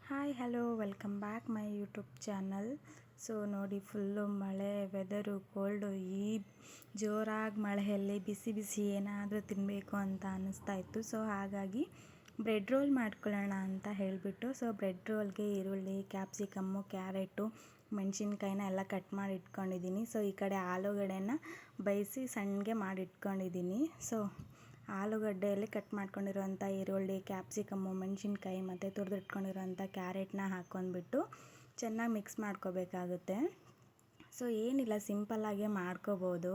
Hi hello welcome back my YouTube channel. So ನೋಡಿ, full ಮಳೆ weather cold. ಈ ಜೋರಾಗಿ ಮಳೆಯಲ್ಲಿ ಬಿಸಿ ಬಿಸಿ ಏನಾದರೂ ತಿನ್ನಬೇಕು ಅಂತ ಅನ್ನಿಸ್ತಾ ಇತ್ತು. ಸೊ ಹಾಗಾಗಿ ಬ್ರೆಡ್ ರೋಲ್ ಮಾಡ್ಕೊಳ್ಳೋಣ ಅಂತ ಹೇಳಿಬಿಟ್ಟು ಬ್ರೆಡ್ ರೋಲ್ಗೆ ಈರುಳ್ಳಿ, ಕ್ಯಾಪ್ಸಿಕಮ್ಮು, ಕ್ಯಾರೆಟು, ಮೆಣಸಿನ್ಕಾಯಿನ ಎಲ್ಲ ಕಟ್ ಮಾಡಿ ಇಟ್ಕೊಂಡಿದ್ದೀನಿ. ಈ ಕಡೆ ಆಲೂಗಡ್ಡೆನ ಬೇಯಿಸಿ ಸಣ್ಣಗೆ ಮಾಡಿ ಇಟ್ಕೊಂಡಿದ್ದೀನಿ. ಆಲೂಗಡ್ಡೆಯಲ್ಲಿ ಕಟ್ ಮಾಡ್ಕೊಂಡಿರೋಂಥ ಈರುಳ್ಳಿ, ಕ್ಯಾಪ್ಸಿಕಮ್ಮು, ಮೆಣಸಿನ್ಕಾಯಿ ಮತ್ತು ತುರಿದಿಟ್ಕೊಂಡಿರೋಂಥ ಕ್ಯಾರೆಟ್ನ ಹಾಕ್ಕೊಂಡ್ಬಿಟ್ಟು ಚೆನ್ನಾಗಿ ಮಿಕ್ಸ್ ಮಾಡ್ಕೋಬೇಕಾಗುತ್ತೆ. ಏನಿಲ್ಲ, ಸಿಂಪಲ್ಲಾಗೆ ಮಾಡ್ಕೋಬೋದು.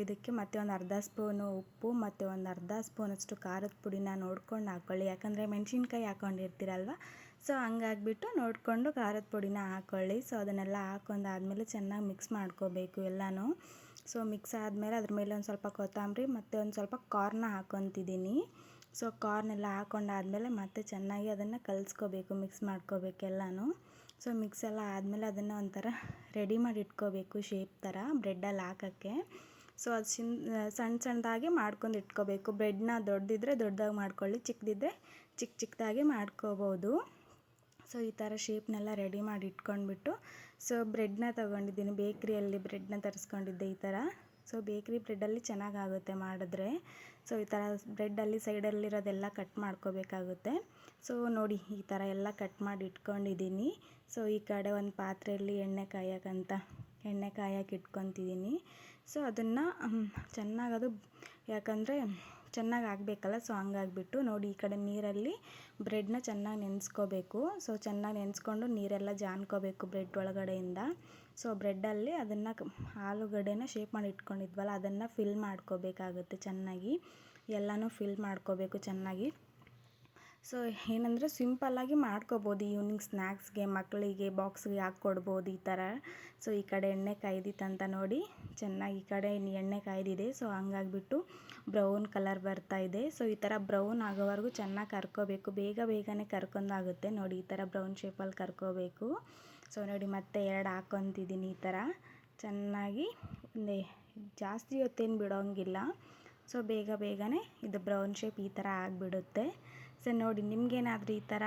ಇದಕ್ಕೆ ಮತ್ತೆ ಒಂದು ಅರ್ಧ ಸ್ಪೂನು ಉಪ್ಪು ಮತ್ತು ಒಂದು ಅರ್ಧ ಸ್ಪೂನಷ್ಟು ಖಾರದ ಪುಡಿನ ನೋಡ್ಕೊಂಡು ಹಾಕ್ಕೊಳ್ಳಿ. ಯಾಕಂದರೆ ಮೆಣಸಿನ್ಕಾಯಿ ಹಾಕ್ಕೊಂಡಿರ್ತೀರಲ್ವ, ಹಂಗಾಗ್ಬಿಟ್ಟು ನೋಡಿಕೊಂಡು ಖಾರದ ಪುಡಿನ ಹಾಕ್ಕೊಳ್ಳಿ. ಅದನ್ನೆಲ್ಲ ಹಾಕೊಂಡಾದ್ಮೇಲೆ ಚೆನ್ನಾಗಿ ಮಿಕ್ಸ್ ಮಾಡ್ಕೋಬೇಕು ಎಲ್ಲನೂ. ಮಿಕ್ಸ್ ಆದಮೇಲೆ ಅದ್ರ ಮೇಲೆ ಒಂದು ಸ್ವಲ್ಪ ಕೊತ್ತಂಬರಿ ಮತ್ತು ಒಂದು ಸ್ವಲ್ಪ ಕಾರ್ನ ಹಾಕ್ಕೊತಿದ್ದೀನಿ. ಕಾರ್ನೆಲ್ಲ ಹಾಕ್ಕೊಂಡಾದ್ಮೇಲೆ ಮತ್ತೆ ಚೆನ್ನಾಗಿ ಅದನ್ನು ಕಲಿಸ್ಕೋಬೇಕು, ಮಿಕ್ಸ್ ಮಾಡ್ಕೋಬೇಕು ಎಲ್ಲನೂ. ಮಿಕ್ಸ್ ಎಲ್ಲ ಆದಮೇಲೆ ಅದನ್ನು ಒಂಥರ ರೆಡಿ ಮಾಡಿ ಇಟ್ಕೋಬೇಕು ಶೇಪ್ ಥರ ಬ್ರೆಡ್ಡಲ್ಲಿ ಹಾಕೋಕ್ಕೆ. ಅದು ಸಣ್ಣ ಸಣ್ಣದಾಗಿ ಮಾಡ್ಕೊಂಡು ಇಟ್ಕೋಬೇಕು. ಬ್ರೆಡ್ನ ದೊಡ್ಡದಿದ್ದರೆ ದೊಡ್ಡದಾಗಿ ಮಾಡ್ಕೊಳ್ಳಿ, ಚಿಕ್ಕದಿದ್ದರೆ ಚಿಕ್ಕದಾಗಿ ಮಾಡ್ಕೋಬೋದು. ಈ ಥರ ಶೇಪ್ನೆಲ್ಲ ರೆಡಿ ಮಾಡಿ ಇಟ್ಕೊಂಡ್ಬಿಟ್ಟು ಬ್ರೆಡ್ನ ತೊಗೊಂಡಿದ್ದೀನಿ. ಬೇಕ್ರಿಯಲ್ಲಿ ಬ್ರೆಡ್ನ ತರಿಸ್ಕೊಂಡಿದ್ದೆ ಈ ಥರ. ಬೇಕ್ರಿ ಬ್ರೆಡ್ಡಲ್ಲಿ ಚೆನ್ನಾಗಾಗುತ್ತೆ ಮಾಡಿದ್ರೆ. ಈ ಥರ ಬ್ರೆಡ್ಡಲ್ಲಿ ಸೈಡಲ್ಲಿರೋದೆಲ್ಲ ಕಟ್ ಮಾಡ್ಕೋಬೇಕಾಗುತ್ತೆ. ನೋಡಿ, ಈ ಥರ ಎಲ್ಲ ಕಟ್ ಮಾಡಿ ಇಟ್ಕೊಂಡಿದ್ದೀನಿ. ಈ ಕಡೆ ಒಂದು ಪಾತ್ರೆಯಲ್ಲಿ ಎಣ್ಣೆ ಕಾಯಕ್ಕೆ ಇಟ್ಕೊತಿದ್ದೀನಿ. ಅದನ್ನು ಚೆನ್ನಾಗದು, ಯಾಕಂದರೆ ಚೆನ್ನಾಗಿ ಆಗಬೇಕಲ್ಲ, ಹಂಗಾಗ್ಬಿಟ್ಟು ನೋಡಿ, ಈ ಕಡೆ ನೀರಲ್ಲಿ ಬ್ರೆಡ್ನ ಚೆನ್ನಾಗಿ ನೆನೆಸ್ಕೋಬೇಕು. ಚೆನ್ನಾಗಿ ನೆನೆಸ್ಕೊಂಡು ನೀರೆಲ್ಲ ಜಾನ್ಕೋಬೇಕು ಬ್ರೆಡ್ ಒಳಗಡೆಯಿಂದ. ಬ್ರೆಡ್ಡಲ್ಲಿ ಅದನ್ನು ಆಲೂಗಡ್ಡೆನ ಶೇಪ್ ಮಾಡಿ ಇಟ್ಕೊಂಡಿದ್ವಲ್ಲ, ಅದನ್ನು ಫಿಲ್ ಮಾಡ್ಕೋಬೇಕಾಗುತ್ತೆ ಚೆನ್ನಾಗಿ. ಎಲ್ಲನೂ ಫಿಲ್ ಮಾಡ್ಕೋಬೇಕು ಚೆನ್ನಾಗಿ. ಏನಂದರೆ ಸಿಂಪಲ್ಲಾಗಿ ಮಾಡ್ಕೋಬೋದು. ಈವ್ನಿಂಗ್ ಸ್ನ್ಯಾಕ್ಸ್ಗೆ, ಮಕ್ಕಳಿಗೆ ಬಾಕ್ಸ್ಗೆ ಹಾಕ್ಕೊಡ್ಬೋದು ಈ ಥರ. ಈ ಕಡೆ ಎಣ್ಣೆ ಕಾಯ್ದಿತ್ತಂತ ನೋಡಿ, ಚೆನ್ನಾಗಿ ಈ ಕಡೆ ಎಣ್ಣೆ ಕಾಯ್ದಿದೆ. ಹಂಗಾಗ್ಬಿಟ್ಟು ಬ್ರೌನ್ ಕಲರ್ ಬರ್ತಾಯಿದೆ. ಈ ಥರ ಬ್ರೌನ್ ಆಗೋವರೆಗೂ ಚೆನ್ನಾಗಿ ಕರ್ಕೋಬೇಕು. ಬೇಗನೆ ಕರ್ಕೊಂಡಾಗುತ್ತೆ ನೋಡಿ, ಈ ಥರ ಬ್ರೌನ್ ಶೇಪಲ್ಲಿ ಕರ್ಕೋಬೇಕು. ನೋಡಿ, ಮತ್ತೆ 2 ಹಾಕ್ಕೊತಿದ್ದೀನಿ ಈ ಥರ ಚೆನ್ನಾಗಿ. ಜಾಸ್ತಿ ಹೊತ್ತೇನು ಬಿಡೋಂಗಿಲ್ಲ. ಬೇಗನೆ ಇದು ಬ್ರೌನ್ ಶೇಪ್ ಈ ಥರ ಆಗಿಬಿಡುತ್ತೆ. ನೋಡಿ, ನಿಮಗೇನಾದರೂ ಈ ಥರ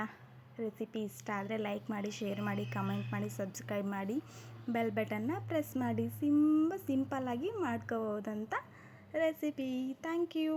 ರೆಸಿಪಿ ಇಷ್ಟ ಆದರೆ ಲೈಕ್ ಮಾಡಿ, ಶೇರ್ ಮಾಡಿ, ಕಮೆಂಟ್ ಮಾಡಿ, ಸಬ್ಸ್ಕ್ರೈಬ್ ಮಾಡಿ, ಬೆಲ್ ಬಟನ್ನ ಪ್ರೆಸ್ ಮಾಡಿ. ಸಿಂಪಲ್ಲಾಗಿ ಮಾಡ್ಕೋಬೋದಂಥ ರೆಸಿಪಿ. Thank you.